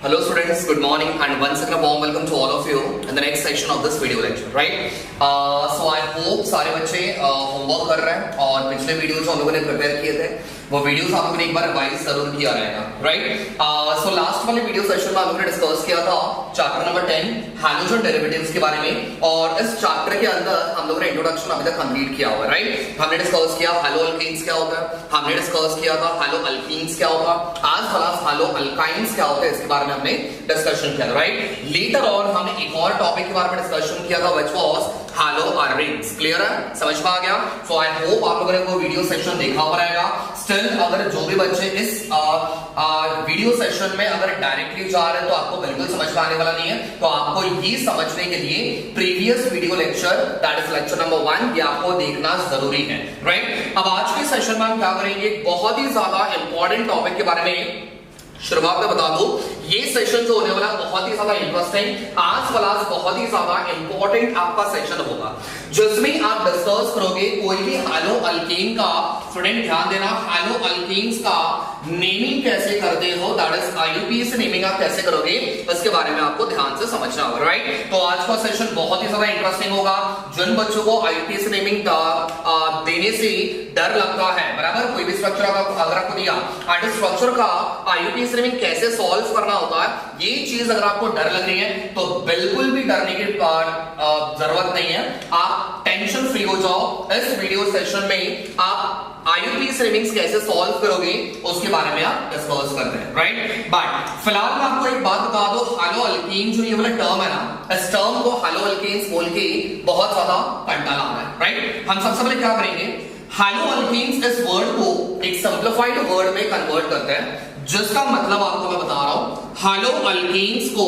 Hello students, good morning and once again a warm welcome to all of you in the next section of this video lecture, right? So I hope सारे बच्चे homework कर रहे हैं और पिछले videos हम लोगों ने प्रिपेयर किए थे वो वीडियोस आप लोगों ने एक बार रिवाइज जरूर किया रहेगा, राइट? सो लास्ट वाले वीडियो सेशन में हम लोगों ने डिस्कस किया था चैप्टर नंबर 10 हाइड्रोजन डेरिवेटिव्स के बारे में और इस चैप्टर के अंदर हम लोगों ने इंट्रोडक्शन अभी तक कंप्लीट किया हुआ है, राइट? हमने डिस्कस किया हैलो अल्केन्स क्या होता है, हमने डिस्कस किया था हैलो अल्कीन्स क्या होता है, आज वाला हैलो अल्काइंस क्या होता है इसके बारे में हमने डिस्कशन किया, राइट? लेटर और हमने एक और टॉपिक के बारे में डिस्कशन किया था which was hello arrange. Clear है, समझ में आ गया? सो आई होप आप लोगों ने वो वीडियो सेशन देखा हुआ रहेगा। स्टिल अगर जो भी बच्चे इस वीडियो सेशन में अगर डायरेक्टली जा रहे हैं तो आपको बिल्कुल समझ में आने वाला नहीं है, तो आपको ये समझने के लिए previous video lecture that is lecture number 1 ये आपको देखना जरूरी है, राइट? अब आज के सेशन में हम क्या करेंगे, बहुत ही ज्यादा इंपॉर्टेंट टॉपिक के बारे में शुरुआत में बता दूं, ये सेशन जो होने वाला बहुत ही ज्यादा इंटरेस्टिंग, आज वाला बहुत ही ज्यादा इंपॉर्टेंट आपका सेशन होगा जिसमें आप डिस्कस करोगे कोई भी हैलो अल्केन का, स्टूडेंट ध्यान देना, हैलो अल्केन्स का नेमिंग कैसे करते हो, दैट इज आईयूपीएसी नेमिंग आप कैसे करोगे इसके बारे में आपको ध्यान से समझना होगा, राइट? तो आज का सेशन बहुत ही ज्यादा इंटरेस्टिंग होगा। जिन बच्चों को आईयूपीएसी नेमिंग देने से डर लगता है, बराबर, कोई भी स्ट्रक्चर अगर आपको दिया एंड स्ट्रक्चर का आईयूपीएसी नेमिंग कैसे सॉल्व करना होता है, ये चीज अगर आपको डर लग रही है तो बिल्कुल भी डरने की जरूरत नहीं है, आप टेंशन फ्री हो जाओ। इस वीडियो सेशन में आप आईयूपीएसी नेमिंग्स कैसे सॉल्व करोगे उसके बारे में आप डिस्कस करते हैं, राइट? बट फिलहाल मैं आपको एक बात बता दो, हैलो अल्कीन जो ये वाला टर्म है ना, इस टर्म को हैलो अल्केन्स बोल के बहुत ज्यादा कंटाला आ रहा है, राइट? हम सबसे पहले क्या करेंगे, हैलो अल्केन्स इस वर्ड को एक सिंप्लीफाइड वर्ड में कन्वर्ट करते हैं, जिसका मतलब आपको मैं बता रहा हूं, हैलो अल्केन्स को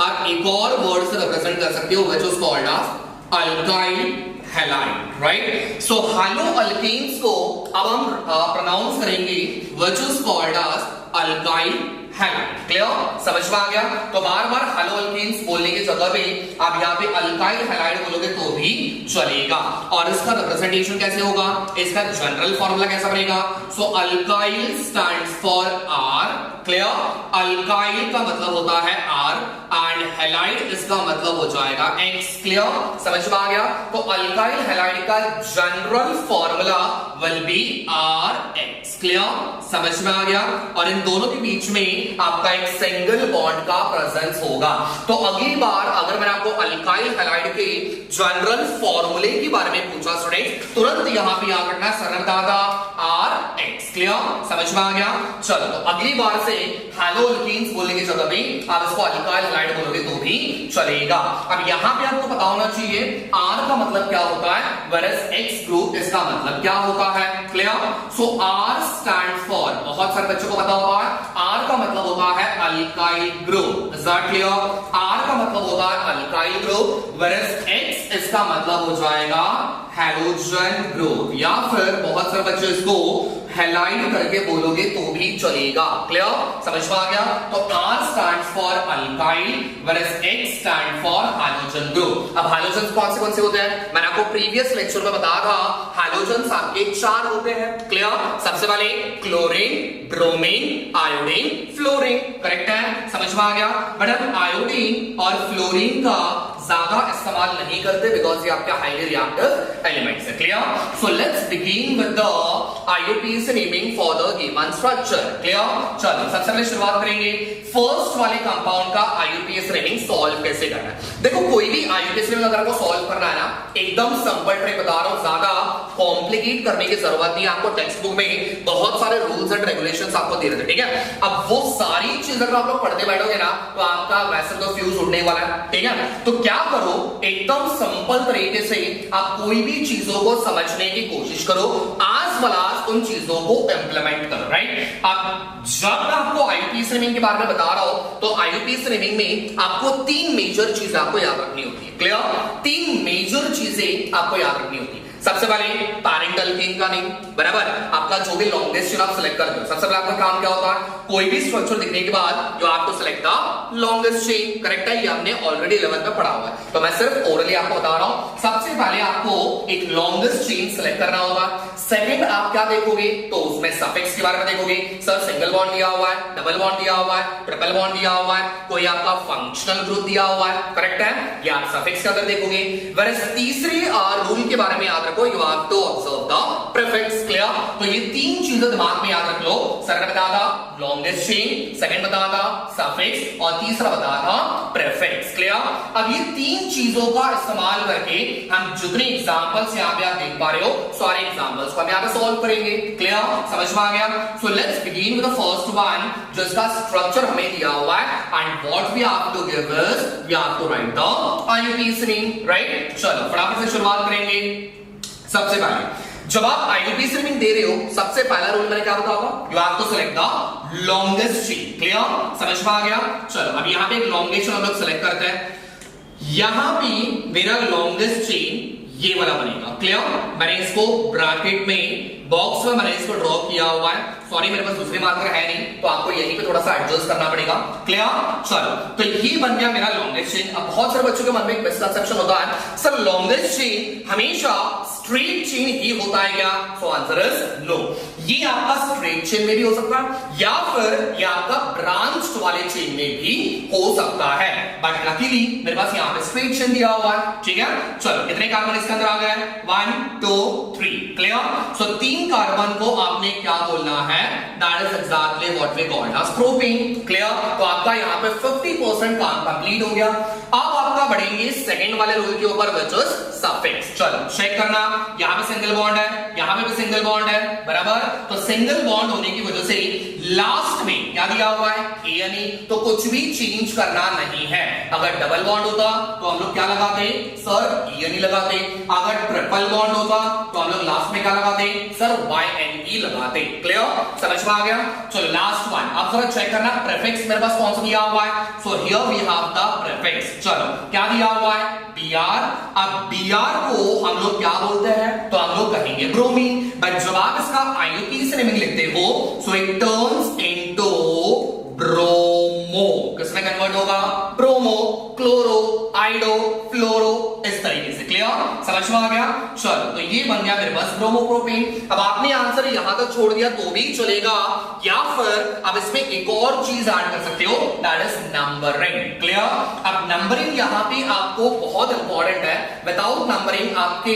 आप एक और वर्ड से रिप्रेजेंट कर सकते हो which is called as alkyl halide, right? So haloalkanes को अब हम प्रोनाउंस करेंगे which is called as alkyl halide. Clear, समझ में आ गया? तो बार बार हैलो अल्केन्स बोलने की जगह पे आप यहाँ पे अल्काइल हैलाइड बोलोगे तो भी चलेगा। और इसका रिप्रेजेंटेशन कैसे होगा, इसका जनरल फॉर्मूला कैसा बनेगा? सो alkyl stands for are, clear? Alkyl का मतलब होता है आर एंड हैलाइड इसका मतलब हो जाएगा एक्स। क्लियर, समझ में आ गया? तो अल्काइल हैलाइड का general formula will be R X. Clear, समझ में आ गया? और इन दोनों के बीच में आपका एक सिंगल बॉन्ड का प्रेजेंस होगा। तो अगली बार अगर मैंने आपको अल्काइल हैलाइड के जनरल फॉर्मूले के बारे में पूछा स्टूडेंट, तुरंत यहां पे याद रखना सरल दादा आर एक्स। क्लियर, समझ में आ गया? चलो, तो अगली बार से हैलो अल्केन्स बोलने की जगह पे आप इसको अल्काइल हैलाइड बोलोगे तो भी चलेगा। अब यहां पे आपको पता होना चाहिए आर का मतलब क्या होता है, वेयरएज एक्स ग्रुप इसका मतलब क्या होता है। Clear, so R stand for, बहुत सारे बच्चों को पता होगा आर का मतलब होता है alkyl group. Is that clear? R का मतलब होता है अल्काइल ग्रुप, वेयरएज एक्स इसका मतलब हो जाएगा हैलोजन ग्रुप, या फिर बहुत सारे बच्चे इसको हैलाइड करके बोलोगे तो भी चलेगा। क्लियर, समझ में आ गया? तो R stands for alkyl whereas X stand for halogen group. अब हैलोजन कौन से होते हैं, मैंने आपको प्रीवियस लेक्चर में बताया था हैलोजन आपके 4 होते हैं। क्लियर, सबसे पहले chlorine, bromine, iodine, fluorine, correct है, समझ में आ गया? बट हम आयोडीन और फ्लोरीन का ज्यादा इस्तेमाल नहीं करते बिकॉज ये आपका हाईली रिएक्टिव एलिमेंट्स है। Clear, so let's begin with the IUPAC naming for the given structure. Clear, चलो सबसे पहले शुरुआत करेंगे फर्स्ट वाले कंपाउंड का आईयूपीएसी नेमिंग सॉल्व कैसे करना है। देखो, कोई भी आईयूपीएसी नेमिंग अगर आपको सॉल्व करना है ना, एकदम सिंपल ट्रिक बता रहा हूं, ज्यादा कॉम्प्लिकेट करने की जरूरत नहीं है। आपको टेक्स्ट बुक में बहुत सारे रूल्स एंड रेगुलेशंस आपको दे रहे थे, ठीक है? अब वो सारी चीजें अगर आप लोग पढ़ते बैठोगे ना तो आपका वैसे तो फ्यूज उड़ने वाला है, ठीक है? तो क्या करो, एकदम सिंपल तरीके से आप कोई भी चीजों को समझने की कोशिश करो, आज वाला उन चीजों को इंप्लीमेंट करो, राइट? अब जब मैं आपको आईयूपीएसी नेमिंग के बारे में बता रहा हूं तो आईयूपीएसी नेमिंग में आपको 3 मेजर चीजें आपको याद रखनी होती है। क्लियर, 3 मेजर चीजें आपको याद रखनी होती है। सबसे पहले पैरेंटल चेन का नेम, बराबर, आपका जो भी लॉन्गेस्ट चेन आप सिलेक्ट करते हो, सबसे पहले आपका काम क्या होता है, कोई भी स्ट्रक्चर दिखने के बाद जो आपको select the longest chain, correct है, ये हमने ऑलरेडी 11th में पढ़ा हुआ है, तो मैं सिर्फ ओरली आपको बता रहा हूं। सबसे पहले आपको एक लॉन्गेस्ट चेन सिलेक्ट करना होगा। सेकंड आप क्या देखोगे, तो उसमें सफिक्स के बारे में देखोगे, सर सिंगल बॉन्ड दिया हुआ है, डबल बॉन्ड दिया हुआ है, ट्रिपल बॉन्ड दिया हुआ है, कोई आपका फंक्शनल ग्रुप दिया हुआ है, करेक्ट है, ये आप सफिक्स के अंदर देखोगे। वैसे तीसरी रूल के बारे में याद रखो, you have to observe the prefix, clear, तो ये तीन चीजें दिमाग में याद रख लो। सर ने बताया था लॉन्गेस्ट चेन, सेकंड बताया था सफिक्स और तीसरा बताया था प्रीफिक्स, क्लियर। अब ये तीन चीजों का इस्तेमाल करके हम जितने एग्जांपल्स यहां पे आप देख पा रहे हो, सारे एग्जांपल्स को हम यहां पे सॉल्व करेंगे, क्लियर, समझ में आ गया। So let's begin with the first one, जिसका स्ट्रक्चर हमें दिया हुआ है, and what we have to give is we have to write the IUPAC name, right. चलो फटाफट से शुरुआत करेंगे। सबसे पहले जब आप IUPAC नेम दे रहे हो, सबसे पहला रूल मैंने क्या बताया था, you have to select the longest chain, clear, समझ में आ गया। चलो अब यहां पे एक लॉन्गेस्ट चेन हम लोग सिलेक्ट करते हैं। यहां पे मेरा लॉन्गेस्ट चेन ये वाला बनेगा, क्लियर, मैंने इसको ब्रैकेट में बॉक्स में मैंने इसको ड्रॉ किया हुआ है, सॉरी मेरे पास दूसरे मार्कर है नहीं, तो आपको यहीं पे थोड़ा सा एडजस्ट करना पड़ेगा, क्लियर। चलो तो ये बन गया मेरा लॉन्गेस्ट चेन। अब बहुत सारे बच्चों के मन में एक मिसकंसेप्शन होता है, सर लॉन्गेस्ट चेन हमेशा स्ट्रेट चेन ही होता है क्या, सो आंसर इज नो। ये आपका स्ट्रेट चेन में भी हो सकता है या फिर ये आपका ब्रांच्ड वाले चेन में भी हो सकता है, बट लकीली मेरे पास यहाँ पे स्ट्रेट चेन दिया हुआ है, ठीक है। चलो कितने कार्बन इसके अंदर आ गए, 1 2 3, क्लियर। सो 3 कार्बन को आपने क्या बोलना है, that is exactly what we called as propane, clear. तो आपका यहाँ पे 50% काम कंप्लीट हो गया। अब आपका बढ़ेंगे सेकंड वाले रूल के ऊपर, व्हिच इज सफिक्स। चलो चेक करना, यहाँ पे सिंगल बॉन्ड है, यहाँ पे भी सिंगल बॉन्ड है, बराबर। तो सिंगल बॉन्ड होने की वजह से लास्ट में क्या दिया हुआ है, ANE, तो कुछ भी चेंज करना नहीं है। अगर डबल बॉन्ड होता तो हम लोग क्या लगाते, सर ENE लगाते। अगर ट्रिपल बॉन्ड होता तो हम लोग लास्ट में क्या लगाते, सर YNE लगाते, क्लियर, समझ में आ गया। चलो लास्ट वन, अब जरा चेक करना प्रीफिक्स मेरे पास कौन सा दिया हुआ है, so here we have the prefix. चलो क्या दिया हुआ है, Br। अब Br को हम लोग क्या बोलते हैं, तो हम लोग कहेंगे ब्रोमीन, बट जब आप इसका IUPAC नेमिंग लिखते हो, so it turns into bromo, किसमें कन्वर्ट होगा, ब्रोमो, क्लोरो, आइडो, फ्लोरो, इस तरीके से, क्लियर, समझ में आ गया। चलो तो ये बन गया मेरे पास ब्रोमोप्रोपेन। अब आपने आंसर यहां तक छोड़ दिया तो भी चलेगा, या फिर अब इसमें एक और चीज ऐड कर सकते हो, दैट इज नंबरिंग, क्लियर। अब नंबरिंग यहां पे आपको बहुत इंपॉर्टेंट है, विदाउट नंबरिंग आपके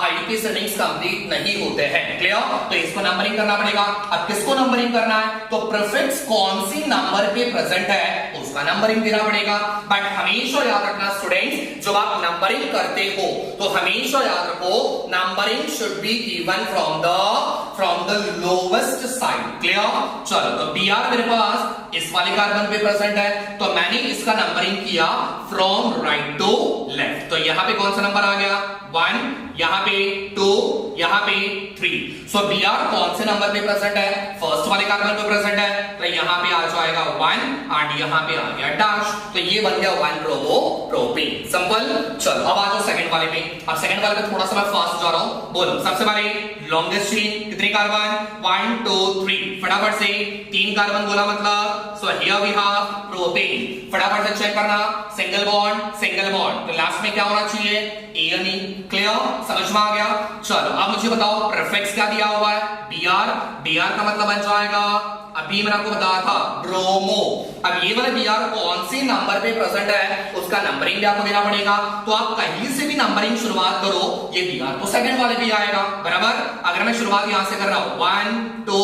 IUPAC सेटिंग्स कंप्लीट नहीं होते हैं, क्लियर। तो इसको नंबरिंग करना पड़ेगा। अब किसको नंबरिंग करना है, तो प्रीफिक्स कौन सी नंबर पे प्रेजेंट है उसका नंबरिंग देना पड़ेगा। बट हमेशा याद रखना स्टूडेंट्स, जब आप नंबरिंग करते हो तो हमेशा याद रखो numbering should be given from the lowest side, clear. चलो तो Br मेरे पास इस वाले कार्बन पे प्रेजेंट है, तो मैंने इसका नंबरिंग किया फ्रॉम राइट टू लेफ्ट। तो यहां पे कौन सा नंबर आ गया, 1, यहां पे 2, यहां पे 3। सो Br कौन से नंबर पे प्रेजेंट है, फर्स्ट वाले कार्बन पे प्रेजेंट है, तो यहां पे आ जाएगा 1 एंड यहां पे आ गया डैश, तो ये बन गया 1 ब्रोमोप्रोपेन, सिंपल। चलो अब आ जाओ सेकंड वाले पे। अब सेकंड वाले पे थोड़ा सा मैं फास्ट जा रहा हूं, बोलो सबसे पहले लॉन्गेस्ट चेन, कितने कार्बन, 1 2 3, फटाफट से 3 कार्बन बोला मतलब, so here we have propane. फटाफट से चेक करना, सिंगल बॉन्ड, तो लास्ट में क्या होना चाहिए, ANE, क्लियर, समझ में आ गया। चलो अब मुझे बताओ प्रीफिक्स क्या दिया हुआ है, Br का मतलब बन जाएगा, अभी मैंने आपको बताया था ब्रोमो। अब ये वाला Br कौन सी नंबर पे प्रेजेंट है उसका नंबरिंग भी आपको देना पड़ेगा, तो आप कहीं से भी नंबरिंग शुरुआत करो, ये Br तो सेकंड वाले पे आएगा, बराबर। अगर मैं शुरुआत यहां से कर रहा हूं 1 2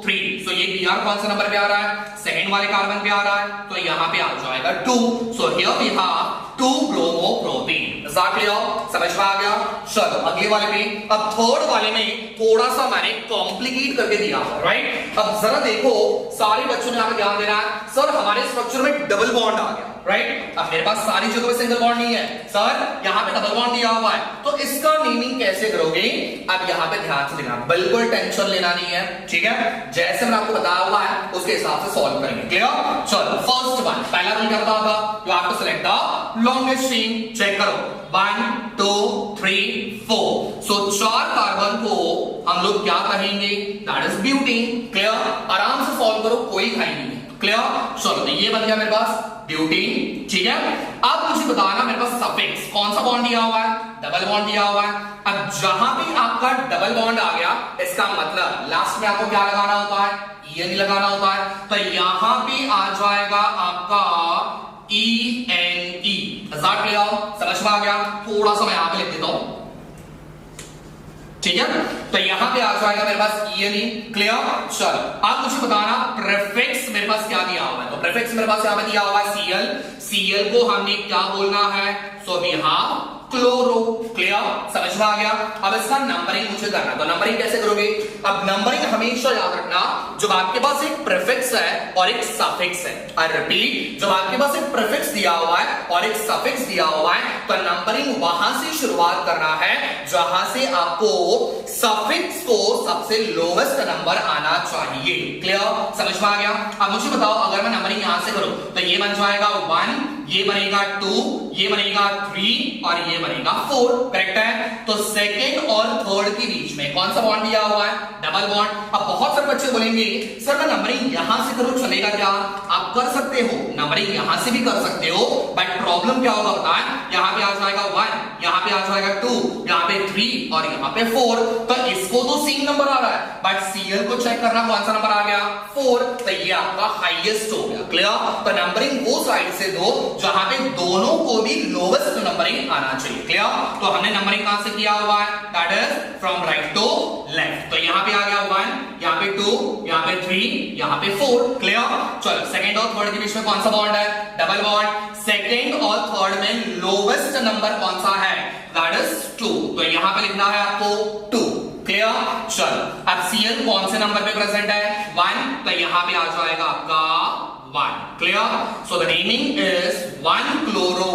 3, सो ये Br कौन सा नंबर पे आ रहा है, सेकंड वाले कार्बन पे आ रहा है, तो यहां पे आ जाएगा 2। So here we have 2 bromopropane, समझ में आ गया। चलो अगले वाले पे, अब थर्ड वाले में थोड़ा सा मैंने कॉम्प्लिकेट करके दिया है, राइट। अब जरा देखो सारे बच्चों ने यहां पे ध्यान देना है, सर हमारे स्ट्रक्चर में डबल बॉन्ड आ गया, राइट। अब मेरे पास सारी जगह पे सिंगल बॉन्ड नहीं है, सर यहाँ पे डबल बॉन्ड दिया हुआ है, तो इसका नेमिंग कैसे करोगे। अब यहाँ पे ध्यान से देखना, बिल्कुल टेंशन लेना नहीं है, ठीक है, जैसे मैंने आपको बताया हुआ है उसके हिसाब से सॉल्व करेंगे, क्लियर। चलो फर्स्ट वन, पहला रूल क्या बताया था, you have to select the longest chain. Check करो 1 2 3 4। सो 4 कार्बन को हम लोग क्या कहेंगे? That is butane. क्लियर? आराम से सॉल्व करो, कोई खाई नहीं। क्लियर? चलो तो ये बन गया मेरे पास ब्यूटेन। ठीक है, अब मुझे बताना मेरे पास सफिक्स कौन सा बॉन्ड दिया हुआ है? डबल बॉन्ड दिया हुआ है। अब जहां भी आपका डबल बॉन्ड आ गया, इसका मतलब लास्ट में आपको क्या लगाना होता है? EN लगाना होता है। तो यहां पे आ जाएगा आपका ENE। समझ में आ गया? थोड़ा सा मैं यहां पे लिख देता हूं। ठीक है, तो यहां पे आ जाएगा मेरे पास ENE। क्लियर? चलो अब मुझे बताना प्रीफिक्स मेरे पास क्या दिया हुआ है। तो प्रीफिक्स मेरे पास यहां पे दिया हुआ है Cl। Cl को हमने क्या बोलना है? So we have chloro. Clear? समझ में आ गया? अब इसका नंबरिंग मुझे करना है। तो नंबरिंग कैसे करोगे? अब नंबरिंग हमेशा याद रखना, जब आपके पास एक प्रीफिक्स है और एक सफिक्स है, आई रिपीट, जब आपके पास एक प्रीफिक्स दिया हुआ है और एक सफिक्स दिया हुआ है, तो नंबरिंग वहां से शुरुआत करना है जहां से आपको सफिक्स को सबसे लोवेस्ट नंबर आना चाहिए। क्लियर? समझ में आ गया? अब मुझे बताओ, अगर मैं नंबरिंग यहां से करूं तो ये बन जाएगा 1, ये बनेगा 2, ये बनेगा 3 और ये बनेगा 4। करेक्ट है? तो सेकंड और थर्ड के बीच में कौन सा बॉन्ड दिया हुआ है? Double bond. अब बहुत सारे बच्चे बोलेंगे सर मैं नंबरिंग यहां से करूं चलेगा क्या? आप कर सकते हो, नंबरिंग यहां से भी कर सकते हो, बट प्रॉब्लम क्या होगा पता है? यहां पे आ जाएगा 1, यहां पे आ जाएगा 2, यहां पे 3 और यहां पे 4। तो इसको तो सेम नंबर आ रहा है, बट Cl को चेक करना कौन सा नंबर आ गया? 4। तो ये आपका हाईएस्ट हो गया। क्लियर? तो नंबरिंग वो साइड से दो जहां पे दोनों को भी लोवेस्ट नंबरिंग आना चाहिए। क्लियर? तो हमने नंबरिंग कहां से किया हुआ है? That is from right to left. तो यहां पे आ गया 1, यहां पे 2, यहां पे 3, यहां पे 4। क्लियर? चलो सेकंड और थर्ड के बीच में कौन सा बॉन्ड है? Double bond. सेकंड और थर्ड में लोवेस्ट नंबर कौन सा है? That is 2। तो यहां पे लिखना है आपको 2। क्लियर? चलो अब Cl कौन से नंबर पे प्रेजेंट है? 1। तो यहां पे आ जाएगा आपका 1। Clear? So the naming is 1 chloro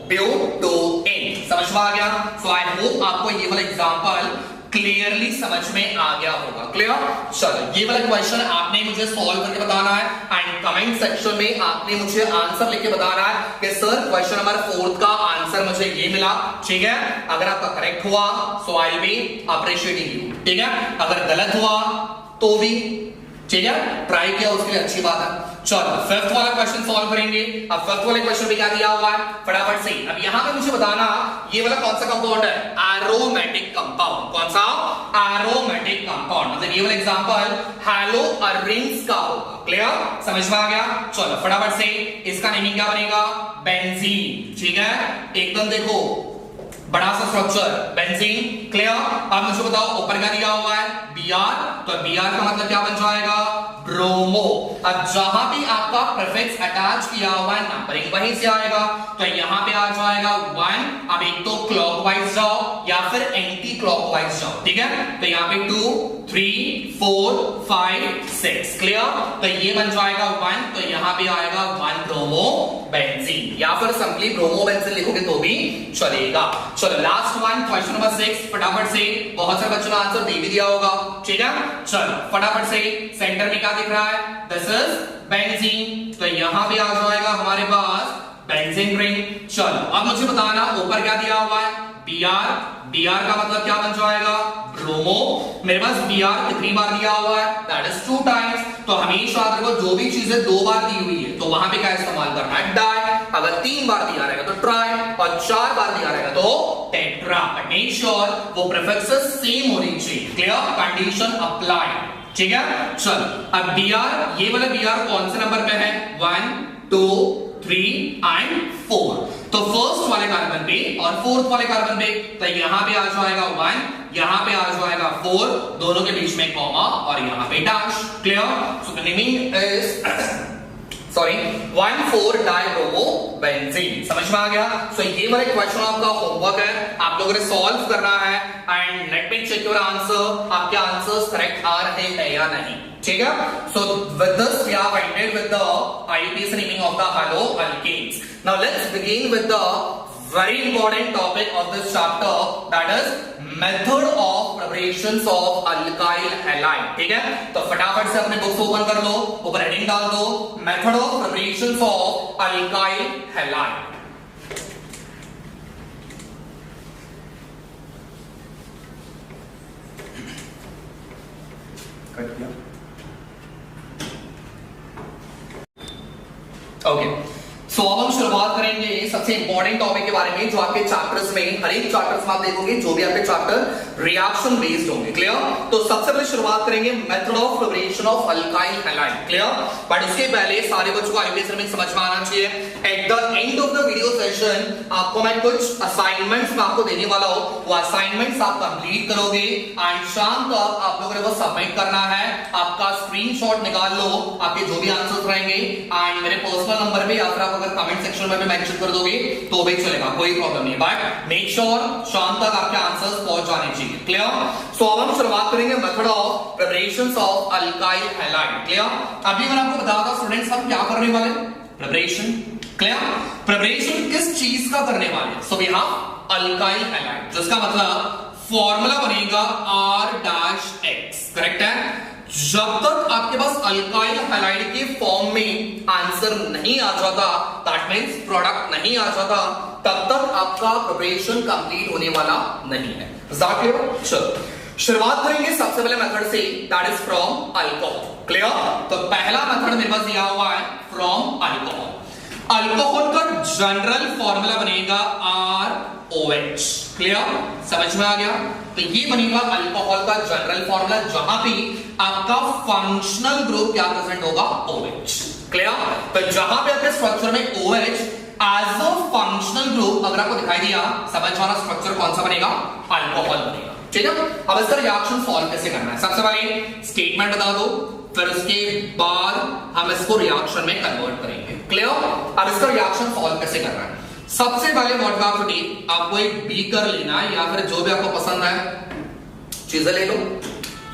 butane. समझ में आ गया? सो आई होप आपको ये वाला एग्जांपल क्लियरली समझ में आ गया होगा। क्लियर? चलो ये वाला क्वेश्चन आपने मुझे सॉल्व करके बताना है एंड कमेंट सेक्शन में आपने मुझे आंसर लिख के बताना है कि सर क्वेश्चन नंबर 4 का आंसर मुझे ये मिला। ठीक है, अगर आपका करेक्ट हुआ so I will be appreciating you. ठीक है, अगर गलत हुआ तो भी ठीक है, ट्राई किया उसके लिए अच्छी बात है। चलो फिफ्थ वाला क्वेश्चन सॉल्व करेंगे। अब फिफ्थ वाले क्वेश्चन में क्या दिया हुआ है फटाफट से। अब यहां पे मुझे बताना ये वाला कौन सा कंपाउंड है? Aromatic compound. कौन सा? Aromatic compound. मतलब ये वाला एग्जांपल हैलोअरिन्स का होगा। क्लियर? समझ में आ गया? चलो फटाफट से इसका नेमिंग क्या बनेगा? बेंजीन। ठीक है, एकदम देखो बड़ा सा स्ट्रक्चर बेंजीन। क्लियर? अब मुझे बताओ ऊपर क्या दिया हुआ है? Br। तो Br का मतलब क्या बन जाएगा? ब्रोमो। अब जहां भी आपका प्रीफिक्स अटैच किया हुआ है नंबरिंग वहीं से आएगा। तो यहां पे आ जाएगा 1। अब एक तो क्लॉकवाइज जाओ या फिर एंटी क्लॉकवाइज जाओ। ठीक है, तो यहां पे 2 3 4 5 6। क्लियर? तो ये बन जाएगा 1। तो यहां पे आएगा 1 ब्रोमो बेंजीन या फिर सिंपली ब्रोमो बेंजीन लिखोगे तो भी चलेगा। चलो लास्ट वन क्वेश्चन नंबर 6 फटाफट से। बहुत सारे बच्चों ने आंसर दे भी दिया होगा। ठीक है, चलो फटाफट से। सेंटर में क्या दिख रहा है? This is benzene. तो यहां पे आ जाएगा हमारे पास बेंजीन रिंग। चलो अब मुझे बताना ऊपर क्या दिया हुआ है? Br। Br का मतलब क्या बन जाएगा? ब्रोमो। मेरे पास Br कितनी बार दिया हुआ है? That is 2 times. तो हमेशा याद रखो जो भी चीजें 2 बार दी हुई है तो वहां पे क्या इस्तेमाल करना है? डाई। अगर 3 बार दिया रहेगा तो ट्राई और 4 बार दिया रहेगा तो टेट्रा। बट मेक श्योर वो प्रीफिक्सेस सेम होनी चाहिए। क्लियर? Condition applied. ठीक है, चलो अब Br, ये वाला Br कौन से नंबर पे है? 1 2 3 एंड 4। तो फर्स्ट वाले कार्बन पे और फोर्थ वाले कार्बन पे तो यहां पे आ जाएगा 1, यहां पे आ जाएगा 4, दोनों के बीच में कॉमा और यहां पे dash. Clear? So the naming is 1,4 dibromo benzene. समझ में आ गया? सो ये वाला क्वेश्चन आपका होमवर्क है, आप लोगों ने सॉल्व करना है and let me check your answer, आपके आंसर्स करेक्ट आ रहे हैं या नहीं। ठीक है, so with this we have ended with the IUPAC naming of the haloalkanes. Now let's begin with the very important topic of this chapter, that is method of preparations of alkyl halide. ठीक है, तो फटाफट से अपने books open कर लो, ऊपर heading डाल दो method of preparations of alkyl halide। Cut किया। ओके, सो अब हम शुरुआत करेंगे सबसे इंपॉर्टेंट टॉपिक के बारे में, जो आपके चैप्टर्स में, हर एक चैप्टर्स में आप देखोगे जो भी आपके चैप्टर रिएक्शन बेस्ड होंगे। क्लियर? तो सबसे पहले शुरुआत करेंगे method of preparation of alkyl halide. Clear? But उसके पहले सारे बच्चों को आईपीएस समझ में आना चाहिए। At the end of the video session आपको मैं कुछ असाइनमेंट्स में आपको देने वाला हूं, वो असाइनमेंट्स आप कंप्लीट करोगे एंड शाम तक आप लोगों ने वो सबमिट करना है। आपका स्क्रीनशॉट निकाल लो, आपके जो भी आंसर्स रहेंगे एंड मेरे पर्सनल नंबर पे या फिर आप अगर कमेंट सेक्शन में भी मेंशन कर दोगे तो भी चलेगा, कोई प्रॉब्लम नहीं, बट मेक श्योर शाम तक आपके आंसर्स पहुंच जाने चाहिए। क्लियर? सो अब हम शुरुआत करेंगे method of preparations of alkyl halide. Clear? अभी मैंने आपको बताया था स्टूडेंट्स हम क्या करने वाले, प्रिपरेशन। क्लियर? प्रिपरेशन किस चीज का करने वाले, so we have alkyl halide, जिसका मतलब फॉर्मूला बनेगा R-X। करेक्ट है? जब तक आपके पास अल्काइल हैलाइड के फॉर्म में आंसर नहीं आ जाता, दैट मींस प्रोडक्ट नहीं आ जाता, तब तक आपका प्रिपरेशन कंप्लीट होने वाला नहीं है। चलो शुरुआत करेंगे सबसे पहले मेथड से, that is from alcohol. Clear? तो पहला मेथड मेरे पास दिया हुआ है फ्रॉम अल्कोहल। अल्कोहल का जनरल फॉर्मूला बनेगा ROH। क्लियर? समझ में आ गया? तो ये बनेगा अल्कोहल का जनरल फॉर्मूला, जहां पे आपका फंक्शनल ग्रुप क्या प्रेजेंट होगा, OH। क्लियर? तो जहां पे आपके स्ट्रक्चर में OH as a functional group अगर आपको दिखाई दिया, समझ वाला स्ट्रक्चर कौन सा बनेगा, अल्कोहल बनेगा। ठीक है? अब इसका रिएक्शन सॉल्व कैसे करना है, सबसे पहले स्टेटमेंट बता दो, फिर उसके बाद हम इसको रिएक्शन में कन्वर्ट करेंगे। क्लियर? अब इसका रिएक्शन सॉल्व कैसे करना है, सबसे पहले what you have to take, आपको एक बीकर लेना है या फिर जो भी आपको पसंद है चीजें ले लो।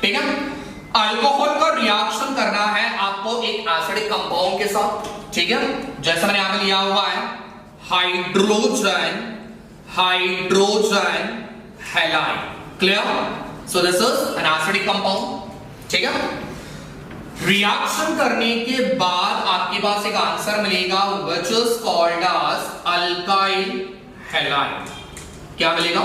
ठीक है? अल्कोहल का रिएक्शन करना है आपको एक एसिडिक कंपाउंड के साथ। ठीक है? जैसा मैंने यहां पे लिया हुआ है hydrogen halide. Clear? So this is an acidic compound. ठीक है? रिएक्शन करने के बाद आपके पास एक आंसर मिलेगा which is called as alkyl halide. क्या मिलेगा,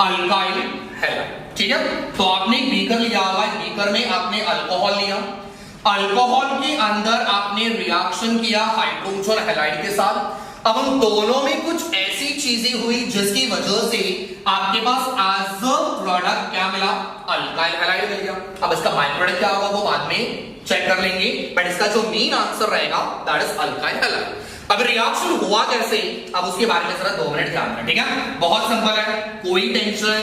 अल्काइल हैलाइड। ठीक है? तो आपने एक बीकर लिया हुआ है, बीकर में आपने अल्कोहल लिया, अल्कोहल के अंदर आपने रिएक्शन किया हाइड्रोजन हैलाइड के साथ। अब हम दोनों में कुछ ऐसी चीजें हुई जिसकी वजह से आपके पास एज अ प्रोडक्ट क्या मिला, अल्काइल हैलाइड मिल गया। अब इसका बाय प्रोडक्ट क्या होगा वो बाद में चेक कर लेंगे, बट इसका जो मेन आंसर रहेगा दैट इज अल्काइल हैलाइड। अब रिएक्शन हुआ कैसे, अब उसके बारे में जरा 2 मिनट ध्यान दें। ठीक है? बहुत सिंपल है, कोई टेंशन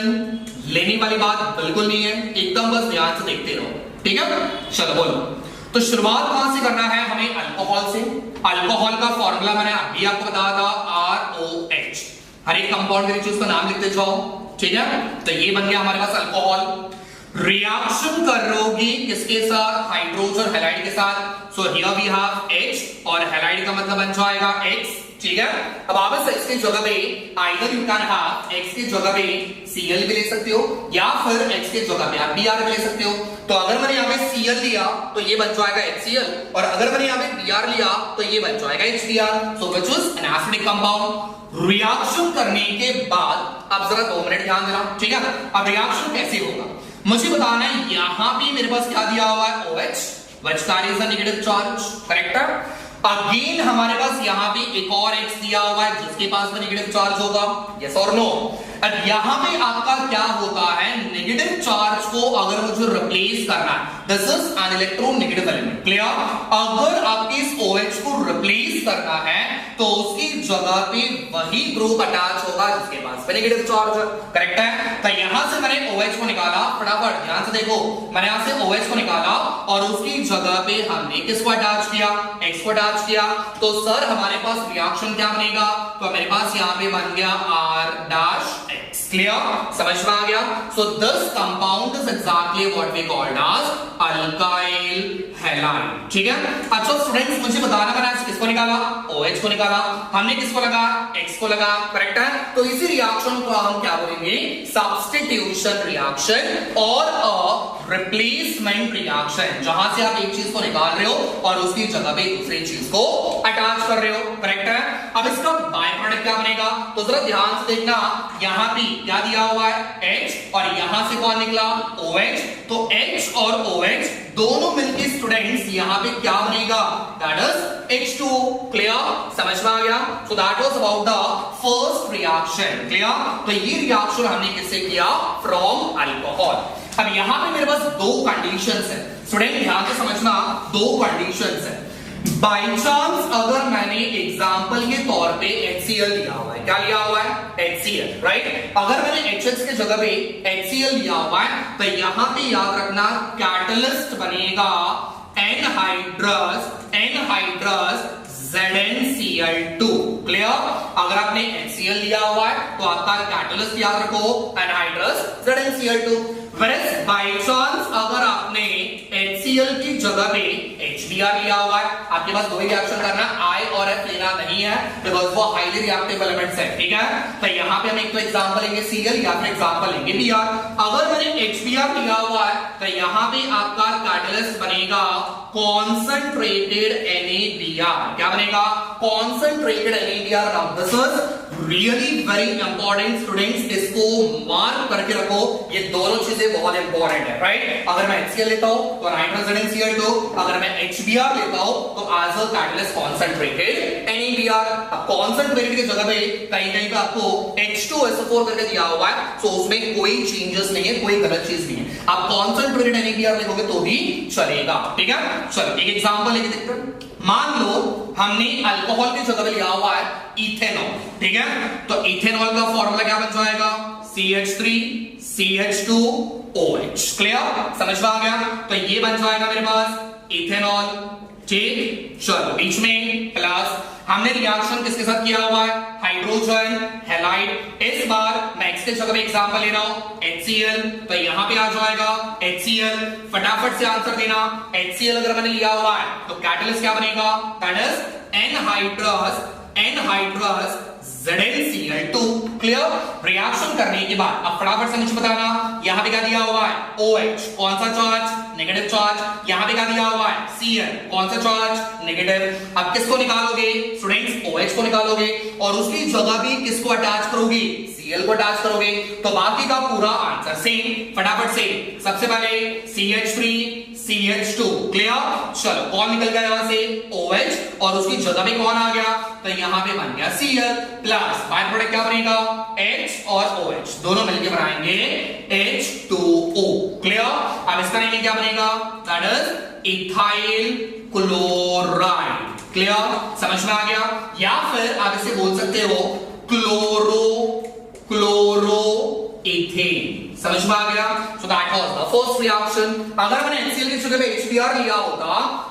लेने वाली बात बिल्कुल नहीं है, एकदम बस ध्यान से देखते रहो। ठीक है? चलो बोलो, तो शुरुआत कहां से करना है हमें, अल्कोहल से। अल्कोहल का फॉर्मूला मैंने अभी आपको बताया था ROH। हर एक कंपाउंड के नीचे उसका नाम लिखते जाओ। ठीक है? तो ये बन गया हमारे पास अल्कोहल। रिएक्शन करोगे किसके साथ, हाइड्रोजन हैलाइड के साथ। So here we have H और हैलाइड का मतलब बन जाएगा X। ठीक है? अब आप इस X की जगह पे either you can have X की जगह पे Cl भी ले सकते हो या फिर X की जगह पे आप Br भी ले सकते हो। तो अगर मैंने यहाँ पे Cl लिया तो ये बन जाएगा HCl और अगर मैंने यहाँ पे Br लिया तो ये बन जाएगा HBr। So which is an acidic compound. Reaction करने के बाद अब जरा 2 मिनट ध्यान देना। ठीक है? अब रिएक्शन कैसे होगा मुझे बताना है। यहां भी मेरे पास क्या दिया हुआ है, OH which carries a negative charge। Correct है? अगेन हमारे पास यहां भी एक और X दिया हुआ है जिसके पास में नेगेटिव चार्ज होगा, यस और नो। अब यहां पे आपका क्या होता है, नेगेटिव चार्ज को अगर मुझे रिप्लेस करना है, this is an electronegative element. Clear? अगर आपके इस OH को रिप्लेस करना है तो उसकी जगह पे वही ग्रुप अटैच होगा जिसके पास पे नेगेटिव चार्ज है। करेक्ट है? तो यहां से मैंने OH को निकाला, फटाफट ध्यान से देखो, मैंने यहां से OH को निकाला और उसकी जगह पे हमने किसको अटैच किया, X को अटैच किया। तो सर हमारे पास रिएक्शन क्या बनेगा, तो मेरे पास यहां पे बन गया R-X। क्लियर? समझ में आ गया? So this compound is exactly what we called as alkyl halide. ठीक है? अच्छा स्टूडेंट्स मुझे बताना, मैंने किसको निकाला, OH को निकाला, हमने किसको लगा, X को लगा। करेक्ट है? तो इसी रिएक्शन को हम क्या बोलेंगे, सब्स्टिट्यूशन रिएक्शन और अ रिप्लेसमेंट रिएक्शन, जहां से आप एक चीज को निकाल रहे हो और उसकी जगह पे दूसरी चीज को अटैच कर रहे हो, करेक्ट है। अब इसका बाय प्रोडक्ट क्या बनेगा, तो जरा ध्यान से देखना, यहां पे क्या दिया हुआ है H और यहां से कौन निकला OH, तो H और OH दोनों मिलके स्टूडेंट्स यहां पे क्या बनेगा, दैट इज H2O। क्लियर, समझ में आ गया। So that was about the first reaction. Clear, तो ये रिएक्शन हमने किससे किया, फ्रॉम अल्कोहल। अब यहां पे मेरे पास दो कंडीशंस है स्टूडेंट, ध्यान से समझना, दो कंडीशंस है। बाय चांस अगर मैंने एग्जांपल के तौर पे HCl लिया हुआ है, क्या लिया हुआ है HCl, राइट। अगर मैंने HH के जगह पे HCl लिया हुआ है तो यहां पे याद रखना कैटलिस्ट बनेगा एनहाइड्रस ZnCl2। क्लियर, अगर आपने HCl लिया हुआ है तो आपका कैटलिस्ट याद रखो anhydrous ZnCl2। Whereas by chance अगर आपने HCl की जगह पे HBr लिया हुआ है, आपके पास दो ही रिएक्शन करना, I और F लेना नहीं है बिकॉज वो हाईली रिएक्टिव एलिमेंट्स है, ठीक है। तो यहाँ पे हम एक तो एग्जांपल लेंगे Cl या फिर एग्जांपल लेंगे Br। अगर मैंने HBr लिया हुआ है तो यहाँ पे आपका कैटलिस्ट बनेगा कॉन्सेंट्रेटेड NaBr। क्या बनेगा, concentrated NaBr। Now this is really very important students, इसको मार्क करके रखो, ये दोनों चीजें बहुत इंपॉर्टेंट है, राइट। अगर मैं HCl लेता हूं तो NitroZnCl2, अगर मैं HBr लेता हूं तो as a catalyst concentrated NaBr। अब कॉन्सेंट्रेटेड की जगह पे कहीं कहीं पे आपको H2SO4 करके दिया हुआ है, तो उसमें कोई चेंजेस नहीं है, कोई गलत चीज नहीं है। आप कॉन्सेंट्रेटेड NaBr लिखोगे तो भी चलेगा, ठीक है। चलो एक एग्जांपल लेके देखते हैं। मान लो हमने अल्कोहल की जगह पे लिया हुआ है इथेनॉल, ठीक है। तो इथेनॉल का फॉर्मूला क्या बन जाएगा, CH3CH2OH। क्लियर, समझ में आ गया। तो ये बन जाएगा मेरे पास इथेनॉल, ठीक। चलो बीच में प्लस, हमने रिएक्शन किसके साथ किया हुआ है, हाइड्रोजन हैलाइड। इस बार मैं इसके जगह पे एग्जांपल ले रहा हूं HCl, तो यहां पे आ जाएगा HCl। फटाफट से आंसर देना, HCl अगर मैंने लिया हुआ है तो कैटलिस्ट क्या बनेगा, that is anhydrous ZnCl2। Clear, reaction करने के बाद अब फटाफट से मुझे बताना, यहां पे क्या दिया हुआ है OH, कौन सा चार्ज, नेगेटिव चार्ज। यहां पे क्या दिया हुआ है Cl, कौन सा चार्ज, नेगेटिव। अब किसको निकालोगे स्टूडेंट्स, OH को निकालोगे और उसकी जगह भी किसको अटैच करोगे, Cl को अटैच करोगे, तो बाकी का पूरा आंसर सेम। फटाफट से सबसे पहले CH3CH2। क्लियर, चलो कौन निकल गया यहां से OH और उसकी जगह पे कौन आ गया, तो यहां पे बन गया Cl प्लस बाय प्रोडक्ट क्या बनेगा, H और OH दोनों मिलकर बनाएंगे H2O। क्लियर, अब इसका नेम क्या बनेगा, that is ethyl chloride. Clear, समझ में आ गया। या फिर आप इसे बोल सकते हो क्लोरो इथेन। समझ में आ गया। So that was the first reaction. अगर मैंने HCl की जगह पे HBr लिया होता,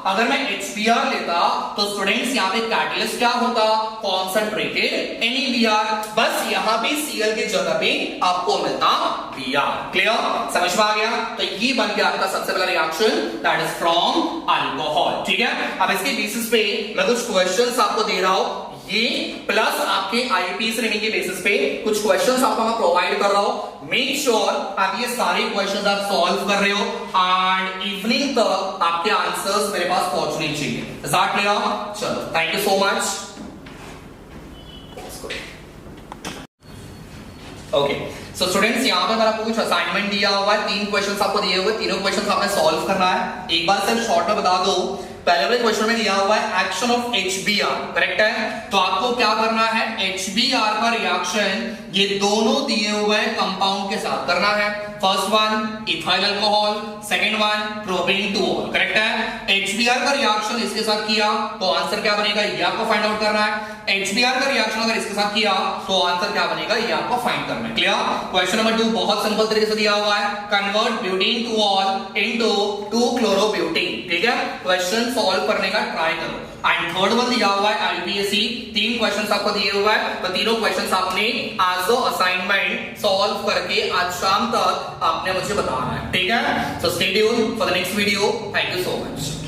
अगर मैं HBr लेता तो स्टूडेंट्स यहाँ पे कैटलिस्ट क्या होता, कॉन्सेंट्रेटेड NaBr। बस यहाँ पे Cl की जगह पे आपको मिलता Br। क्लियर, समझ में आ गया। तो ये बन गया आपका सबसे पहला reaction, that is from alcohol. ठीक है, अब इसके बेसिस पे मैं कुछ क्वेश्चंस आपको दे रहा हूं, ये प्लस आपके आईपीएस रेटिंग के बेसिस पे कुछ क्वेश्चंस आपको मैं प्रोवाइड कर रहा हूं। मेक श्योर आप ये सारे क्वेश्चंस आप सॉल्व कर रहे हो एंड इवनिंग तक आपके आंसर्स मेरे पास पहुंचने चाहिए। Is that clear? चलो, thank you so much. Okay, so students यहाँ पे मैंने आपको कुछ असाइनमेंट दिया हुआ है, 3 क्वेश्चंस आपको दिए हुए, तीनों क्वेश्चंस आपने सॉल्व करना है। एक बार सिर्फ शॉर्ट में बता दो, पहले वाले क्वेश्चन में दिया हुआ है एक्शन ऑफ HBr, करेक्ट है। तो आपको क्या करना है, HBr का रिएक्शन ये दोनों दिए हुए कंपाउंड के साथ करना है। First one ethyl alcohol, second one propane two all, correct है। HBr का रिएक्शन इसके साथ किया तो आंसर क्या बनेगा, ये आपको फाइंड आउट करना है। HBr का रिएक्शन अगर इसके साथ किया तो आंसर क्या बनेगा, ये आपको फाइंड करना है। क्लियर? क्वेश्चन नंबर 2 बहुत सिंपल तरीके से दिया हुआ है, convert butane two all into 2-chlorobutyne। ठीक है, क्वेश्चन सॉल्व करने का ट्राई करो। एंड थर्ड वन दिया हुआ है आईपीएससी, 3 क्वेश्चंस आपको दिए हुआ है, तो तीनों क्वेश्चंस आपने एज अ असाइनमेंट सॉल्व करके आज शाम तक आपने मुझे बताना है। ठीक है, so stay tuned for the next video. Thank you so much.